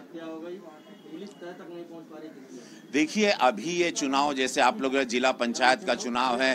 हत्या हो गई, पुलिस तय तक नहीं पहुंच पा रही थी। देखिए, अभी ये चुनाव, जैसे आप लोग जिला पंचायत का चुनाव है,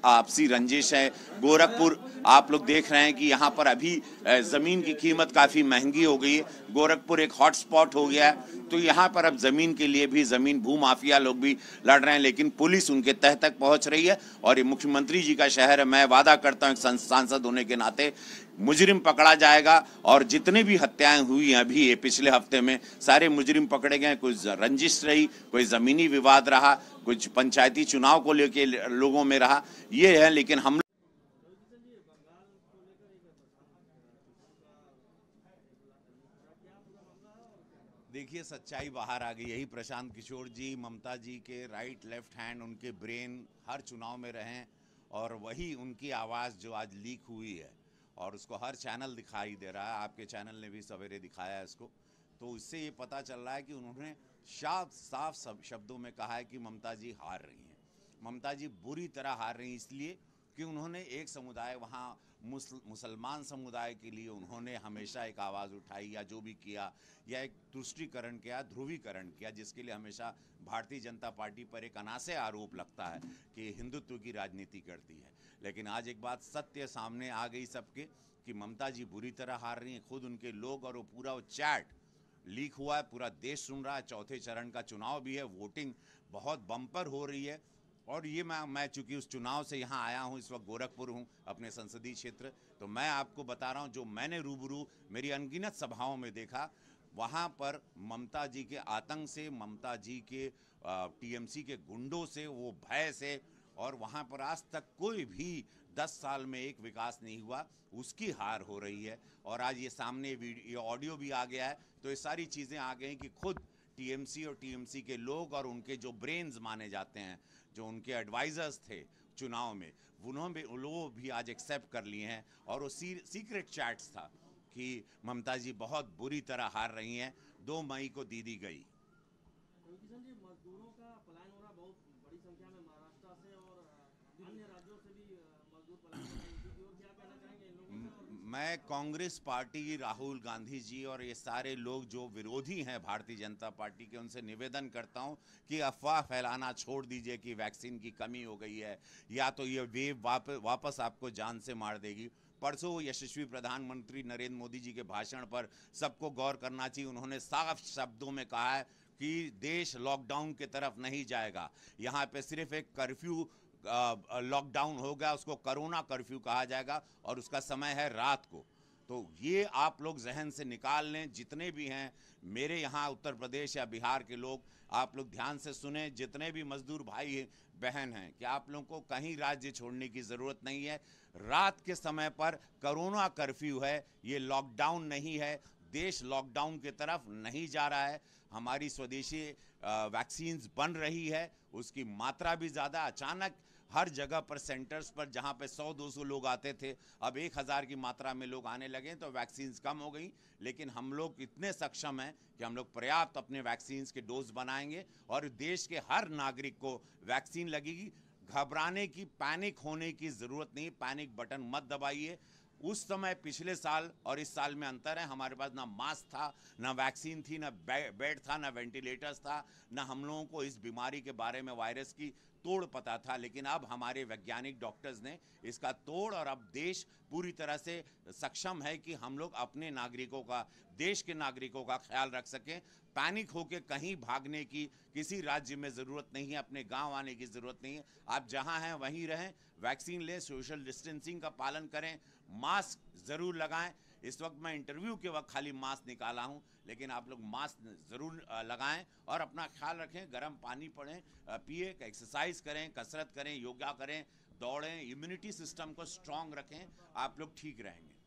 आपसी रंजिश है। गोरखपुर आप लोग देख रहे हैं कि यहाँ पर अभी ज़मीन की कीमत काफ़ी महंगी हो गई है। गोरखपुर एक हॉटस्पॉट हो गया है, तो यहाँ पर अब ज़मीन के लिए भी ज़मीन भूमाफिया लोग भी लड़ रहे हैं, लेकिन पुलिस उनके तह तक पहुँच रही है। और ये मुख्यमंत्री जी का शहर है, मैं वादा करता हूँ एक सांसद होने के नाते मुजरिम पकड़ा जाएगा। और जितने भी हत्याएं हुई हैं अभी ये पिछले हफ्ते में, सारे मुजरिम पकड़े गए। कुछ रंजिश रही, कोई ज़मीनी विवाद रहा, कुछ पंचायती चुनाव को लेके लोगों में रहा, ये है। लेकिन हम देखिए, सच्चाई बाहर आ गई। यही प्रशांत किशोर जी ममता जी के राइट लेफ्ट हैंड, उनके ब्रेन हर चुनाव में रहें, और वही उनकी आवाज़ जो आज लीक हुई है और उसको हर चैनल दिखाई दे रहा है। आपके चैनल ने भी सवेरे दिखाया है इसको, तो इससे ये पता चल रहा है कि उन्होंने साफ शब्दों में कहा है कि ममता जी हार रही हैं। ममता जी बुरी तरह हार रही हैं, इसलिए कि उन्होंने एक समुदाय, वहाँ मुसलमान समुदाय के लिए उन्होंने हमेशा एक आवाज़ उठाई, या जो भी किया, या एक तुष्टीकरण किया, ध्रुवीकरण किया, जिसके लिए हमेशा भारतीय जनता पार्टी पर एक अनासे आरोप लगता है कि हिंदुत्व की राजनीति करती है। लेकिन आज एक बात सत्य सामने आ गई सबके कि ममता जी बुरी तरह हार रही हैं। खुद उनके लोग, और वो पूरा चैट लीक हुआ है, पूरा देश सुन रहा है। चौथे चरण का चुनाव भी है, वोटिंग बहुत बम्पर हो रही है। और ये मैं चूंकि उस चुनाव से यहाँ आया हूँ, इस वक्त गोरखपुर हूँ अपने संसदीय क्षेत्र, तो मैं आपको बता रहा हूँ जो मैंने रूबरू मेरी अनगिनत सभाओं में देखा, वहाँ पर ममता जी के आतंक से, ममता जी के टीएमसी के गुंडों से, वो भय से, और वहाँ पर आज तक कोई भी 10 साल में एक विकास नहीं हुआ, उसकी हार हो रही है। और आज ये सामने वीडियो ऑडियो भी आ गया है, तो ये सारी चीज़ें आ गई कि खुद टीएमसी और टीएमसी के लोग और उनके जो ब्रेन्स माने जाते हैं, जो उनके एडवाइज़र्स थे चुनाव में, उन्होंने लोग भी आज एक्सेप्ट कर लिए हैं। और वो सीक्रेट चैट्स था कि ममता जी बहुत बुरी तरह हार रही हैं, 2 मई को दीदी गई। किशन जी, मजदूरों का पलायन हो रहा बहुत बड़ी संख्या में महाराष्ट्र से और अन्य राज्यों से भी मजदूर पलायन हो रहे हैं यूपी की ओर, क्या कहना चाहेंगे इन लोगों से? मैं कांग्रेस पार्टी, राहुल गांधी जी और ये सारे लोग जो विरोधी हैं भारतीय जनता पार्टी के, उनसे निवेदन करता हूं कि अफवाह फैलाना छोड़ दीजिए कि वैक्सीन की कमी हो गई है, या तो ये वेव वापस आपको जान से मार देगी। परसों यशस्वी प्रधानमंत्री नरेंद्र मोदी जी के भाषण पर सबको गौर करना चाहिए। उन्होंने साफ शब्दों में कहा है कि देश लॉकडाउन की तरफ नहीं जाएगा, यहाँ पे सिर्फ एक कर्फ्यू लॉकडाउन होगा, उसको कोरोना कर्फ्यू कहा जाएगा, और उसका समय है रात को। तो ये आप लोग जहन से निकाल लें, जितने भी हैं मेरे यहाँ उत्तर प्रदेश या बिहार के लोग, आप लोग ध्यान से सुने। जितने भी मजदूर भाई बहन हैं, कि आप लोगों को कहीं राज्य छोड़ने की ज़रूरत नहीं है। रात के समय पर कोरोना कर्फ्यू है, ये लॉकडाउन नहीं है। देश लॉकडाउन की तरफ नहीं जा रहा है। हमारी स्वदेशी वैक्सीन्स बन रही है, उसकी मात्रा भी ज़्यादा। अचानक हर जगह पर सेंटर्स पर जहाँ पे 100-200 लोग आते थे, अब 1000 की मात्रा में लोग आने लगे, तो वैक्सीन्स कम हो गई। लेकिन हम लोग इतने सक्षम हैं कि हम लोग पर्याप्त अपने वैक्सीन्स के डोज बनाएंगे, और देश के हर नागरिक को वैक्सीन लगेगी। घबराने की, पैनिक होने की ज़रूरत नहीं, पैनिक बटन मत दबाइए। उस समय पिछले साल और इस साल में अंतर है, हमारे पास ना मास्क था, ना वैक्सीन थी, ना बेड था, ना वेंटिलेटर्स था, ना हम लोगों को इस बीमारी के बारे में, वायरस की तोड़ पता था। लेकिन अब हमारे वैज्ञानिक डॉक्टर्स ने इसका तोड़, और अब देश पूरी तरह से सक्षम है कि हम लोग अपने नागरिकों का, देश के नागरिकों का ख्याल रख सकें। पैनिक होकर कहीं भागने की किसी राज्य में ज़रूरत नहीं है, अपने गांव आने की ज़रूरत नहीं है। आप जहां हैं वहीं रहें, वैक्सीन लें, सोशल डिस्टेंसिंग का पालन करें, मास्क ज़रूर लगाएं। इस वक्त मैं इंटरव्यू के वक्त खाली मास्क निकाला हूं, लेकिन आप लोग मास्क ज़रूर लगाएं और अपना ख्याल रखें। गर्म पानी पिए, एक्सरसाइज करें, कसरत करें, योगा करें, दौड़ें, इम्यूनिटी सिस्टम को स्ट्रांग रखें, आप लोग ठीक रहेंगे।